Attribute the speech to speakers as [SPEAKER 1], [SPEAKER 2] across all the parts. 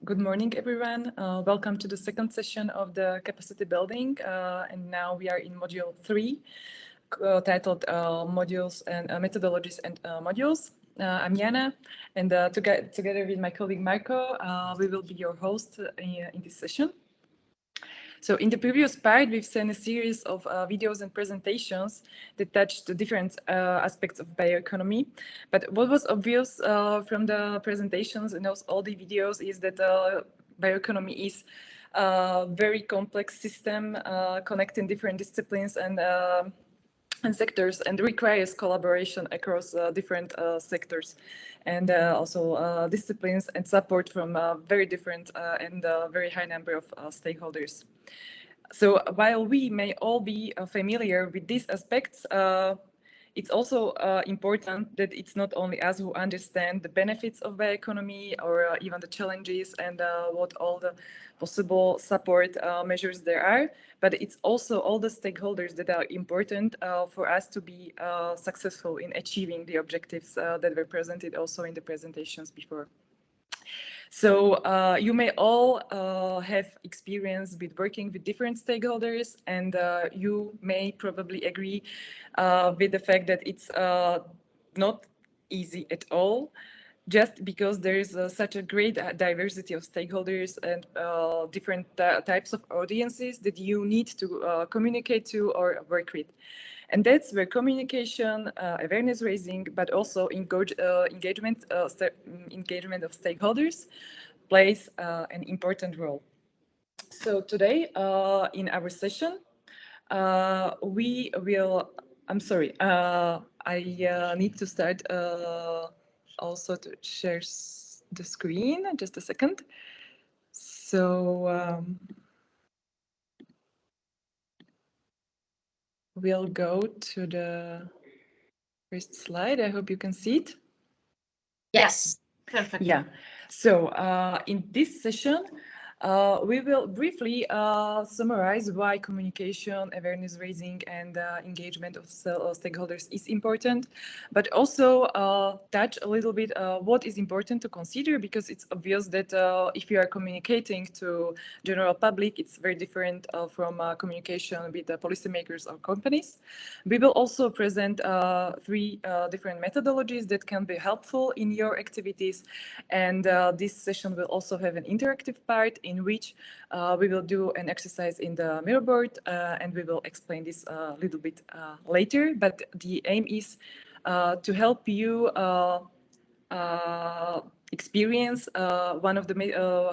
[SPEAKER 1] Good morning, everyone. Welcome to the second session of the capacity building. And now we are in module 3, titled Modules and Methodologies and Modules. I'm Jana, and together with my colleague Marco, we will be your host in this session. So in the previous part, we've seen a series of videos and presentations that touched the different aspects of bioeconomy. But what was obvious from the presentations and all the videos is that bioeconomy is a very complex system connecting different disciplines and sectors, and requires collaboration across different sectors and also disciplines and support from very different and very high number of stakeholders. So while we may all be familiar with these aspects, it's also important that it's not only us who understand the benefits of bioeconomy or even the challenges and what all the possible support measures there are, but it's also all the stakeholders that are important for us to be successful in achieving the objectives that were presented also in the presentations before. So you may all have experience with working with different stakeholders, and you may probably agree with the fact that it's not easy at all, just because there is such a great diversity of stakeholders and different types of audiences that you need to communicate to or work with. And that's where communication, awareness raising, but also engagement of stakeholders plays an important role. So today in our session, we will, I'm sorry, I need to start also to share the screen, just a second. So we'll go to the first slide. I hope you can see it.
[SPEAKER 2] Yes, perfect.
[SPEAKER 1] Yeah. So in this session, we will briefly summarize why communication, awareness raising, and engagement of stakeholders is important, but also touch a little bit what is important to consider, because it's obvious that if you are communicating to general public, it's very different from communication with policymakers or companies. We will also present 3 different methodologies that can be helpful in your activities, and this session will also have an interactive part in which we will do an exercise in the mirror board, and we will explain this a little bit later. But the aim is to help you experience one of the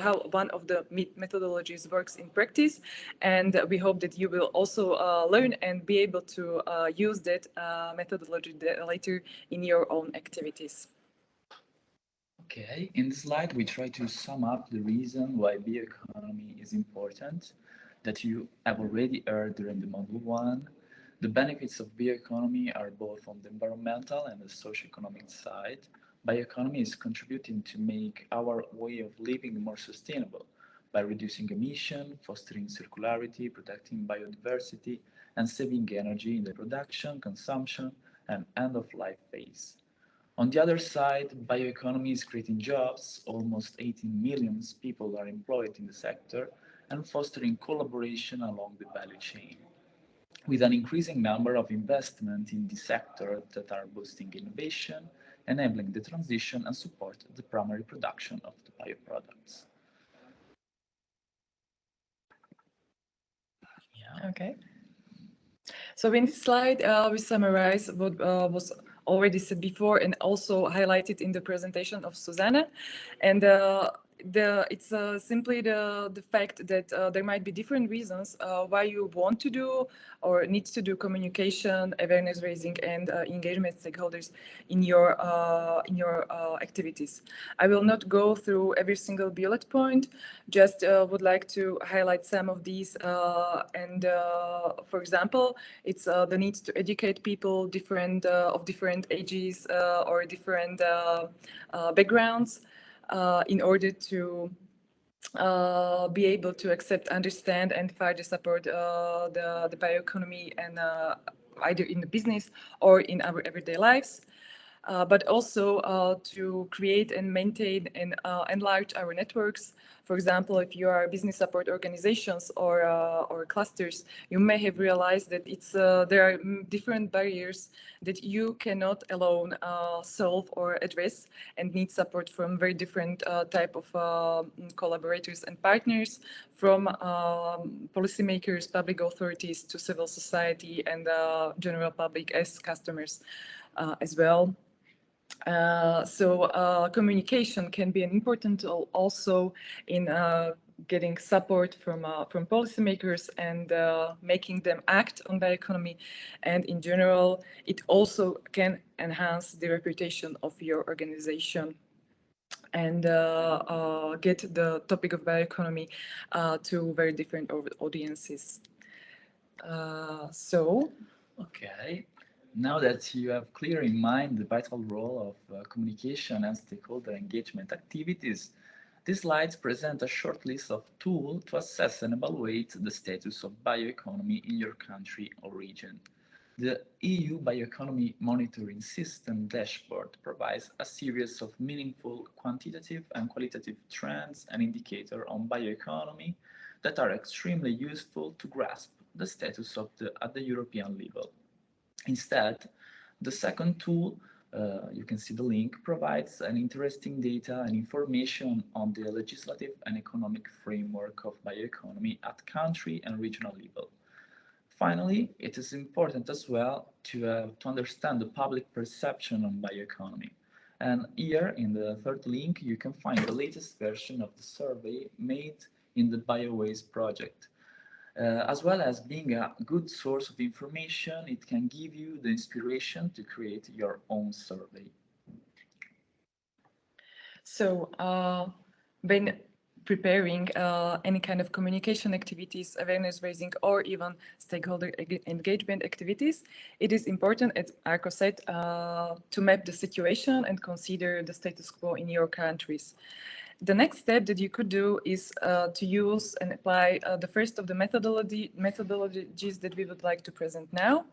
[SPEAKER 1] how one of the methodologies works in practice, and we hope that you will also learn and be able to use that methodology later in your own activities.
[SPEAKER 3] Okay, in this slide we try to sum up the reason why bioeconomy is important that you have already heard during the module 1. The benefits of bioeconomy are both on the environmental and the socioeconomic side. Bioeconomy is contributing to make our way of living more sustainable by reducing emission, fostering circularity, protecting biodiversity, and saving energy in the production, consumption, and end-of-life phase. On the other side, bioeconomy is creating jobs. Almost 18 million people are employed in the sector and fostering collaboration along the value chain, with an increasing number of investment in the sector that are boosting innovation, enabling the transition and support the primary production of the bioproducts.
[SPEAKER 1] Yeah. Okay. So in this slide, we summarize what was already said before and also highlighted in the presentation of Susanna. And it's simply the fact that there might be different reasons why you want to do or need to do communication, awareness raising, and engagement stakeholders in your activities. I will not go through every single bullet point, just would like to highlight some of these. And for example, it's the need to educate people of different ages or different backgrounds in order to be able to accept, understand, and further support the bioeconomy, and either in the business or in our everyday lives. but also to create and maintain and enlarge our networks. For example, if you are business support organizations or clusters, you may have realized that there are different barriers that you cannot alone solve or address, and need support from very different type of collaborators and partners, from policymakers, public authorities, to civil society and general public as customers as well. Communication can be an important tool also in getting support from policymakers and making them act on bioeconomy. And in general, it also can enhance the reputation of your organization and get the topic of bioeconomy to very different audiences.
[SPEAKER 3] Okay. Now that you have clear in mind the vital role of communication and stakeholder engagement activities, these slides present a short list of tools to assess and evaluate the status of bioeconomy in your country or region. The EU Bioeconomy Monitoring System dashboard provides a series of meaningful quantitative and qualitative trends and indicators on bioeconomy that are extremely useful to grasp the status at the European level. Instead, the second tool, you can see the link, provides an interesting data and information on the legislative and economic framework of bioeconomy at country and regional level. Finally, it is important as well to understand the public perception on bioeconomy. And here in the third link, you can find the latest version of the survey made in the BioWays project. As well as being a good source of information, it can give you the inspiration to create your own survey.
[SPEAKER 1] So when preparing any kind of communication activities, awareness raising, or even stakeholder engagement activities, it is important, as Arko said, to map the situation and consider the status quo in your countries. The next step that you could do is to use and apply the first of the methodologies that we would like to present now.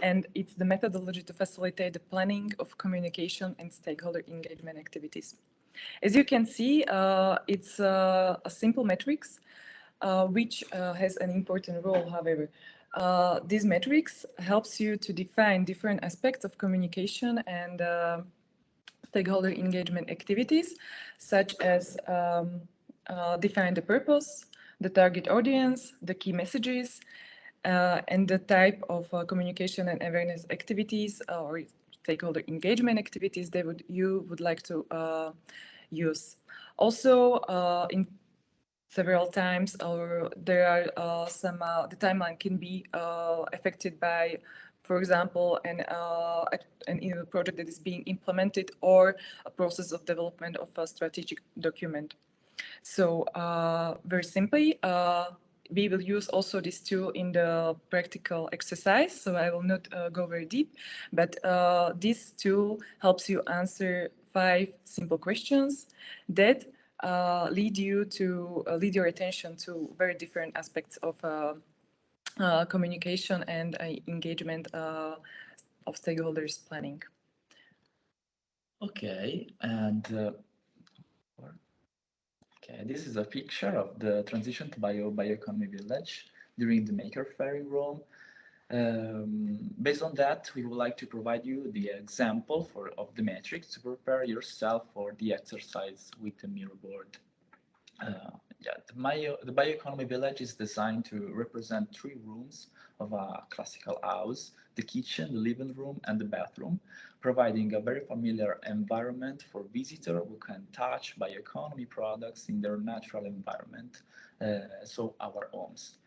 [SPEAKER 1] And it's the methodology to facilitate the planning of communication and stakeholder engagement activities. As you can see, it's a simple matrix, which has an important role, however. These metrics helps you to define different aspects of communication and stakeholder engagement activities, such as define the purpose, the target audience, the key messages, and the type of communication and awareness activities or stakeholder engagement activities that you would like to use. Also, in several times, or there are the timeline can be affected by, for example, an project that is being implemented or a process of development of a strategic document. So very simply, we will use also this tool in the practical exercise. So I will not go very deep, but this tool helps you answer 5 simple questions that lead your attention to very different aspects of communication and engagement of stakeholders planning.
[SPEAKER 3] Okay, and this is a picture of the transition to Bioeconomy Village during the Maker Fair in Rome. Based on that, we would like to provide you the example of the metrics to prepare yourself for the exercise with the mirror board. The Bioeconomy Village is designed to represent 3 rooms of a classical house: the kitchen, the living room, and the bathroom, providing a very familiar environment for visitors who can touch bioeconomy products in their natural environment, so our homes.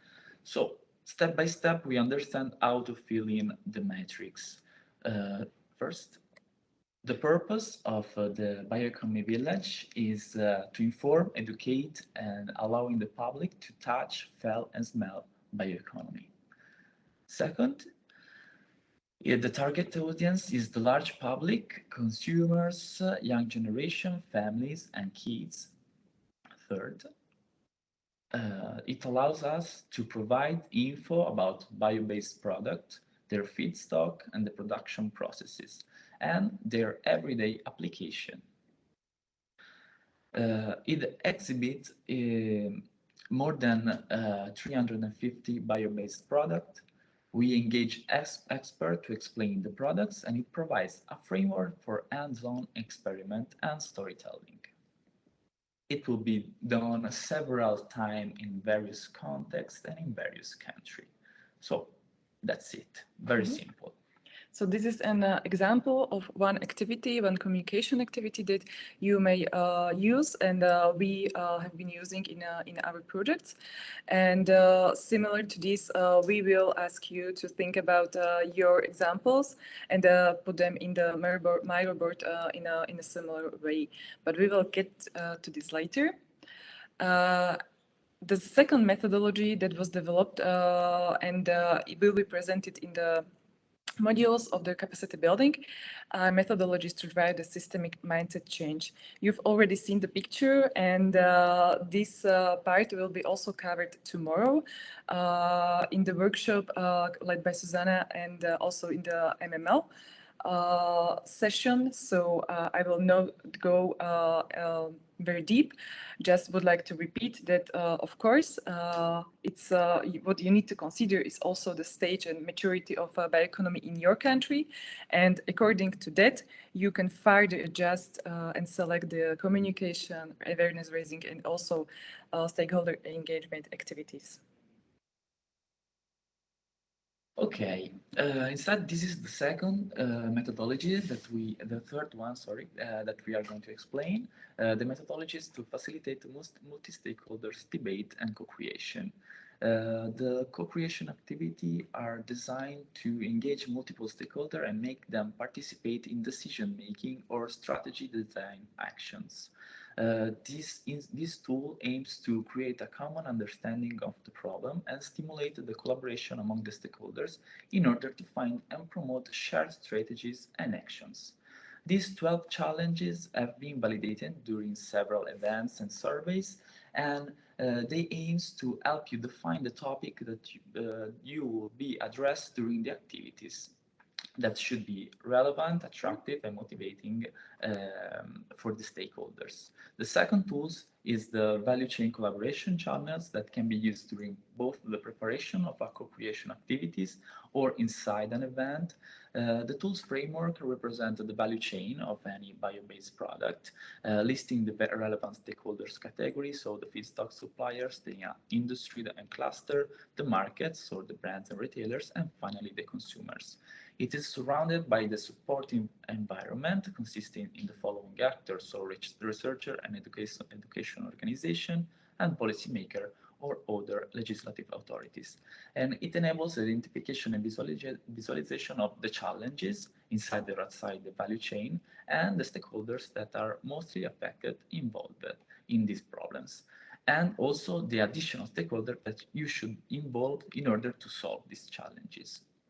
[SPEAKER 3] So, step by step, we understand how to fill in the matrix. First, the purpose of the Bioeconomy Village is to inform, educate, and allowing the public to touch, feel, and smell bioeconomy. Second, the target audience is the large public, consumers, young generation, families, and kids. Third, it allows us to provide info about bio-based product, their feedstock, and the production processes. and their everyday application. It exhibits more than 350 bio-based products. We engage experts to explain the products, and it provides a framework for hands-on experiment and storytelling. It will be done several times in various contexts and in various countries. So that's it. Very simple.
[SPEAKER 1] So this is an example of one activity, one communication activity that you may use, and we have been using in our projects. And similar to this, we will ask you to think about your examples and put them in the Miro board in a similar way. But we will get to this later. The second methodology that was developed and it will be presented in the modules of the capacity building methodologies to drive the systemic mindset change. You've already seen the picture, and this part will be also covered tomorrow in the workshop led by Susanna and also in the MML session. So I will not go very deep. Just would like to repeat that, of course, it's what you need to consider is also the stage and maturity of bioeconomy in your country. And according to that, you can further adjust and select the communication, awareness raising, and also stakeholder engagement activities.
[SPEAKER 3] Okay, instead, this is the second methodology the third one, sorry, that we are going to explain. The methodology is to facilitate the most multi-stakeholders debate and co-creation. The co-creation activity are designed to engage multiple stakeholders and make them participate in decision-making or strategy design actions. This tool aims to create a common understanding of the problem and stimulate the collaboration among the stakeholders in order to find and promote shared strategies and actions. These 12 challenges have been validated during several events and surveys, and they aims to help you define the topic that you will be addressed during the activities that should be relevant, attractive, and motivating for the stakeholders. The second tools is the value chain collaboration channels that can be used during both the preparation of a co-creation activities or inside an event. The tools framework represents the value chain of any bio-based product, listing the relevant stakeholders categories, so the feedstock suppliers, the industry and cluster, the markets, or the brands and retailers, and finally the consumers. It is surrounded by the supporting environment consisting in the following actors, so researcher and education organization and policymaker or other legislative authorities. And it enables identification and visualization of the challenges inside or outside the value chain and the stakeholders that are mostly affected, involved in these problems. And also the additional stakeholder that you should involve in order to solve these challenges.